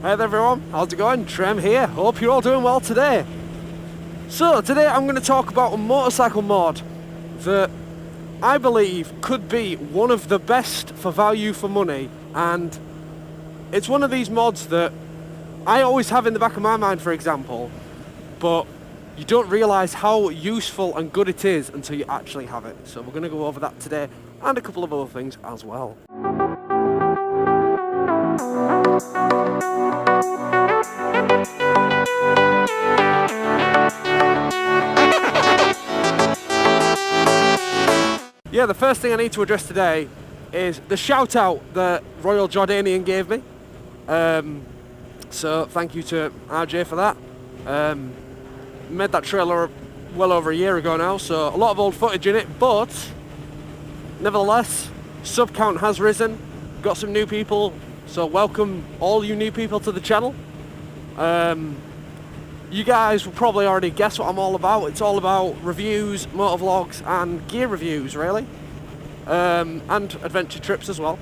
Hey there everyone, how's it going? Trem here, hope you're all doing well today. So today I'm going to talk about a motorcycle mod that I believe could be one of the best for value for money, and it's one of these mods that I always have in the back of my mind, for example, but you don't realise how useful and good it is until you actually have it. So we're going to go over that today and a couple of other things as well. Yeah, the first thing I need to address today is the shout out that Royal Jordanian gave me. So thank you to RJ for that. Made that trailer well over a year ago now, so a lot of old footage in it, but nevertheless, sub count has risen, got some new people, so welcome all you new people to the channel. You guys will probably already guess what I'm all about. It's all about reviews, motovlogs and gear reviews really, and adventure trips as well.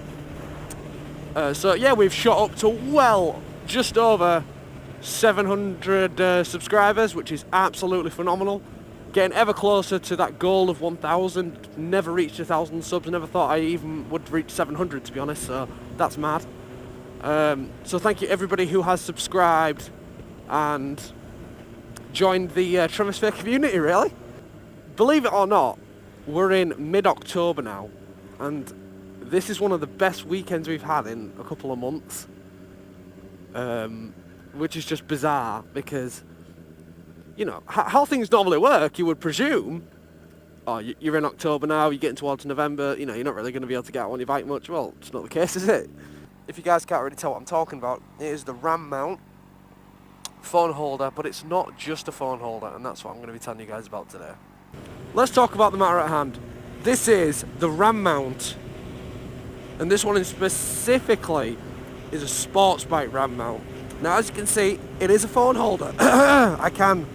So yeah, we've shot up to well just over 700 subscribers, which is absolutely phenomenal. Getting ever closer to that goal of 1,000. Never reached 1,000 subs, never thought I even would reach 700 to be honest, so that's mad. So thank you everybody who has subscribed and joined the Tremoursphere community really. Believe it or not, we're in mid-October now, and this is one of the best weekends we've had in a couple of months, which is just bizarre because, you know, how things normally work, you would presume, oh, you're in October now, you're getting towards November, you know, you're not really going to be able to get out on your bike much. Well, it's not the case, is it? If you guys can't really tell what I'm talking about, it is the RAM mount phone holder, but it's not just a phone holder, and that's what I'm going to be telling you guys about today. Let's talk about the matter at hand. This is the RAM mount, and this one specifically is a sports bike RAM mount. Now as you can see, it is a phone holder. I can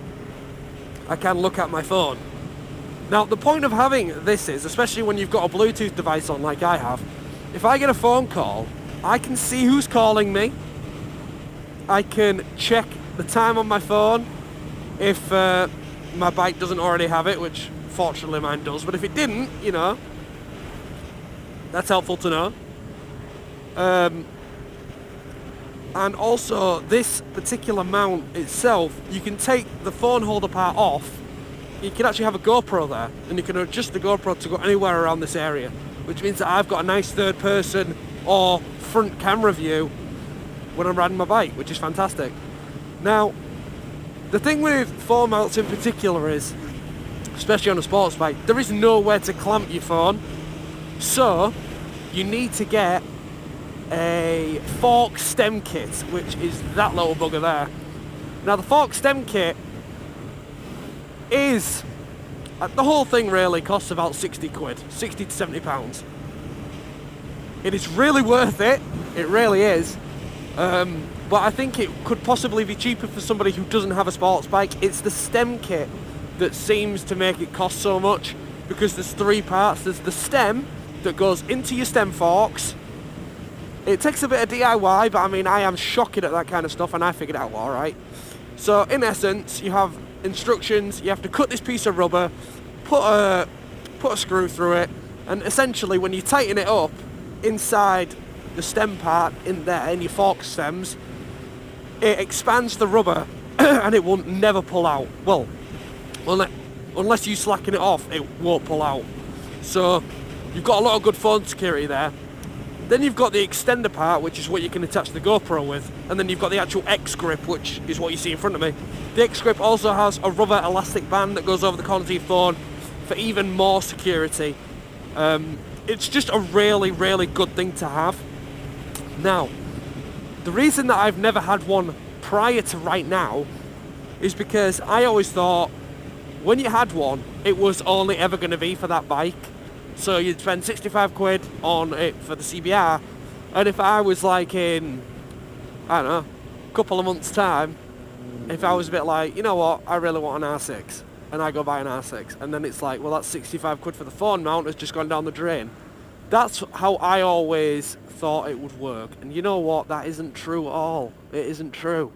look at my phone. Now the point of having this is, especially when you've got a Bluetooth device on like I have, if I get a phone call, I can see who's calling me. I can check the time on my phone if my bike doesn't already have it, which fortunately mine does, but if it didn't, you know, that's helpful to know. And also this particular mount itself, you can take the phone holder part off, you can actually have a GoPro there, and you can adjust the GoPro to go anywhere around this area, which means that I've got a nice third person or front camera view when I'm riding my bike, which is fantastic. Now, the thing with phone mounts in particular is, especially on a sports bike, there is nowhere to clamp your phone, so you need to get a fork stem kit, which is that little bugger there. Now the fork stem kit is, the whole thing really costs about 60 quid, 60 to 70 pounds. It is really worth it, it really is. But I think it could possibly be cheaper for somebody who doesn't have a sports bike. It's the stem kit that seems to make it cost so much, because there's three parts. There's the stem that goes into your stem forks. It takes a bit of DIY, but I mean, I am shocking at that kind of stuff, and I figured it out all right. So in essence, you have instructions. You have to cut this piece of rubber, put a screw through it, and essentially when you tighten it up inside the stem part in there, in your fork stems, it expands the rubber and it will never pull out. Well, unless you slacken it off, it won't pull out. So you've got a lot of good phone security there. Then you've got the extender part, which is what you can attach the GoPro with, and then you've got the actual X grip, which is what you see in front of me. The X grip also has a rubber elastic band that goes over the corners of your phone for even more security. It's just a really, really good thing to have. Now, the reason that I've never had one prior to right now is because I always thought when you had one, it was only ever going to be for that bike. So you'd spend 65 quid on it for the CBR, and if I was like in, I don't know, a couple of months time, if I was a bit like, you know what, I really want an R6, and I go buy an R6, and then it's like, well, that's 65 quid for the phone mount, it's just gone down the drain. That's how I always thought it would work. And you know what? That isn't true at all. It isn't true.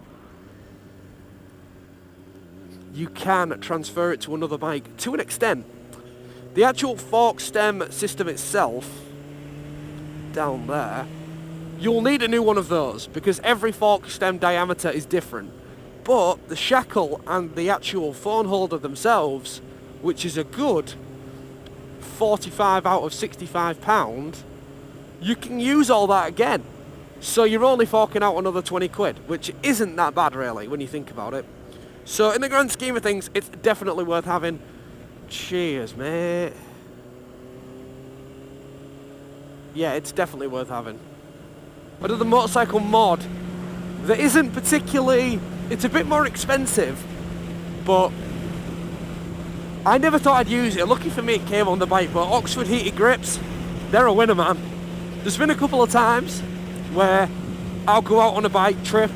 You can transfer it to another bike to an extent. The actual fork stem system itself, down there, you'll need a new one of those because every fork stem diameter is different. But the shackle and the actual phone holder themselves, which is a good 45 out of 65 pound, you can use all that again. So you're only forking out another 20 quid, which isn't that bad really when you think about it. So in the grand scheme of things, it's definitely worth having. Cheers, mate. Yeah, it's definitely worth having. Another motorcycle mod that isn't particularly, it's a bit more expensive, but I never thought I'd use it. Lucky for me it came on the bike, but Oxford heated grips, they're a winner, man. There's been a couple of times where I'll go out on a bike trip.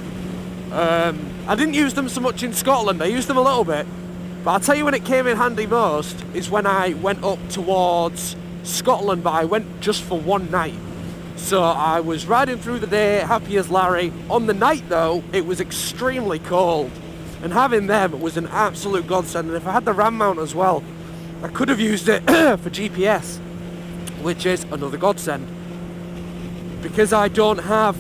I didn't use them so much in Scotland, I used them a little bit, but I'll tell you when it came in handy most is when I went up towards Scotland, but I went just for one night. So I was riding through the day, happy as Larry. On the night though, it was extremely cold, and having them was an absolute godsend. And if I had the RAM mount as well, I could have used it for GPS, which is another godsend. Because I don't have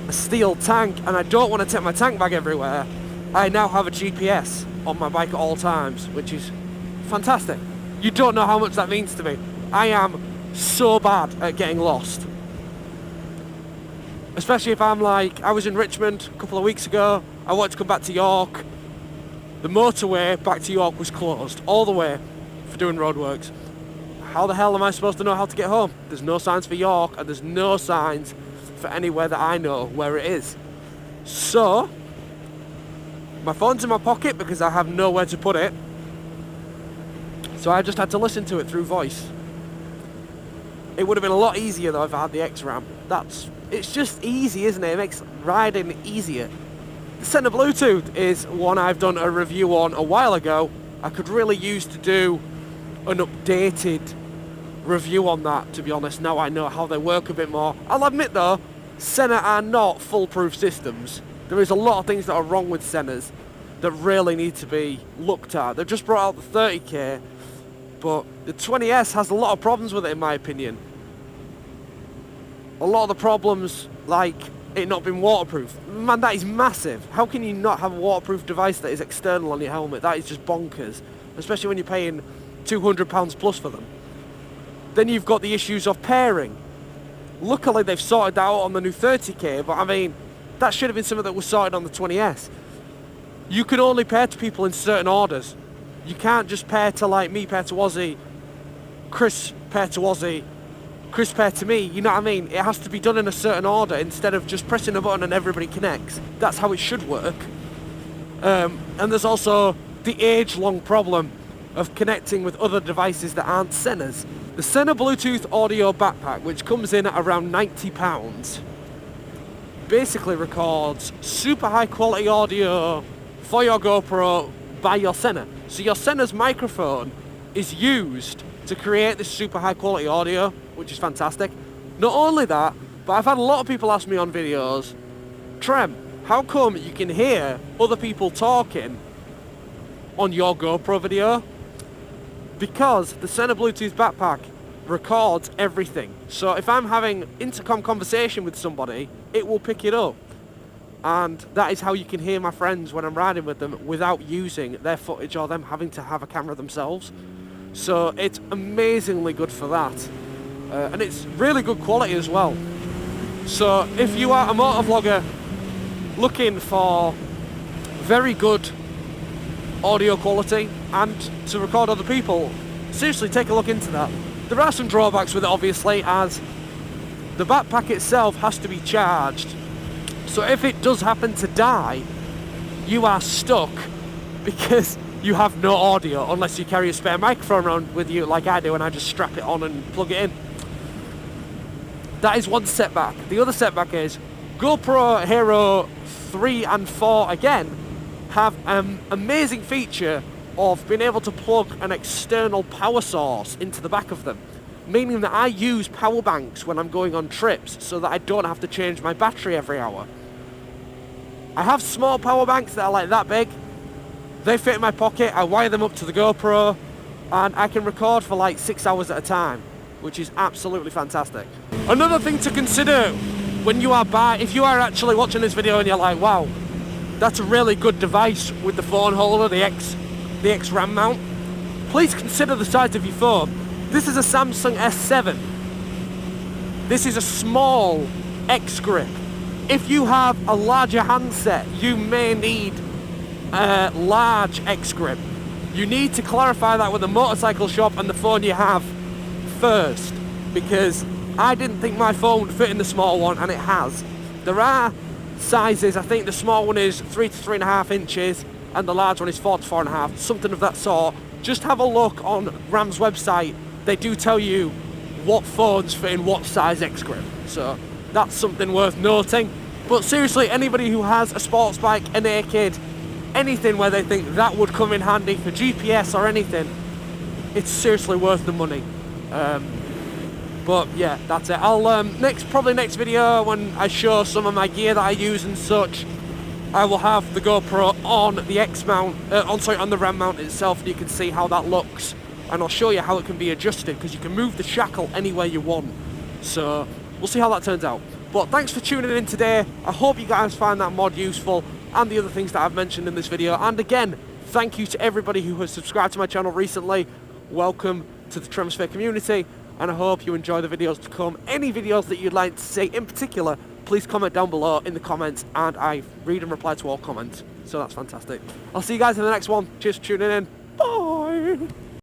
a steel tank and I don't want to take my tank bag everywhere, I now have a GPS on my bike at all times, which is fantastic. You don't know how much that means to me. I am so bad at getting lost. Especially if I'm like, I was in Richmond a couple of weeks ago, I wanted to come back to York. The motorway back to York was closed all the way for doing roadworks. How the hell am I supposed to know how to get home? There's no signs for York and there's no signs for anywhere that I know where it is. So, my phone's in my pocket because I have nowhere to put it. So I just had to listen to it through voice. It would have been a lot easier though if I had the X-Ram. It's just easy, isn't it? It makes riding easier. The Sena Bluetooth is one I've done a review on a while ago. I could really use to do an updated review on that, to be honest. Now I know how they work a bit more. I'll admit though, Sena are not foolproof systems. There is a lot of things that are wrong with Senas that really need to be looked at. They've just brought out the 30k, but the 20S has a lot of problems with it in my opinion. A lot of the problems, like it not being waterproof. Man, that is massive. How can you not have a waterproof device that is external on your helmet? That is just bonkers, especially when you're paying £200 plus for them. Then you've got the issues of pairing. Luckily they've sorted that out on the new 30k, but I mean, that should have been something that was sorted on the 20S. You can only pair to people in certain orders. You can't just pair to like me pair to Ozzy, Chris pair to Ozzy, Chris pair to me, you know what I mean? It has to be done in a certain order instead of just pressing a button and everybody connects. That's how it should work. And there's also the age-long problem of connecting with other devices that aren't Senas. The Sena Bluetooth audio backpack, which comes in at around £90, basically records super high quality audio for your GoPro by your Sena. So your Sena's microphone is used to create this super high quality audio, which is fantastic. Not only that, but I've had a lot of people ask me on videos, Trem, how come you can hear other people talking on your GoPro video? Because the Sena Bluetooth backpack records everything. So if I'm having intercom conversation with somebody, it will pick it up. And that is how you can hear my friends when I'm riding with them without using their footage or them having to have a camera themselves. So it's amazingly good for that. And it's really good quality as well. So if you are a motovlogger looking for very good audio quality and to record other people, seriously take a look into that. There are some drawbacks with it obviously, as the backpack itself has to be charged. So if it does happen to die, you are stuck because you have no audio unless you carry a spare microphone around with you like I do, and I just strap it on and plug it in. That is one setback. The other setback is GoPro Hero 3 and 4 again have an amazing feature of being able to plug an external power source into the back of them. meaning that I use power banks when I'm going on trips so that I don't have to change my battery every hour. I have small power banks that are like that big. They fit in my pocket, I wire them up to the GoPro, and I can record for like 6 hours at a time, which is absolutely fantastic. Another thing to consider when you are if you are actually watching this video and you're like, wow, that's a really good device with the phone holder, the X RAM mount, please consider the size of your phone. This is a Samsung S7. This is a small X grip. If you have a larger handset, you may need a large X grip. You need to clarify that with the motorcycle shop and the phone you have first, because I didn't think my phone would fit in the small one, and it has. There are sizes. I think the small one is 3 to 3.5 inches and the large one is 4 to 4.5, something of that sort. Just have a look on Ram's website. They do tell you what phones fit in what size X grip, so that's something worth noting. But seriously, anybody who has a sports bike, a naked, anything where they think that would come in handy for GPS or anything, it's seriously worth the money. But yeah, that's it. I'll probably next video, when I show some of my gear that I use and such, I will have the GoPro on the X mount, on the RAM mount itself, and you can see how that looks. And I'll show you how it can be adjusted, because you can move the shackle anywhere you want. So we'll see how that turns out. But thanks for tuning in today. I hope you guys find that mod useful and the other things that I've mentioned in this video. And again, thank you to everybody who has subscribed to my channel recently. Welcome to the Tremoursphere community, and I hope you enjoy the videos to come. Any videos that you'd like to see in particular, please comment down below in the comments, and I read and reply to all comments. So that's fantastic. I'll see you guys in the next one. Cheers for tuning in. Bye!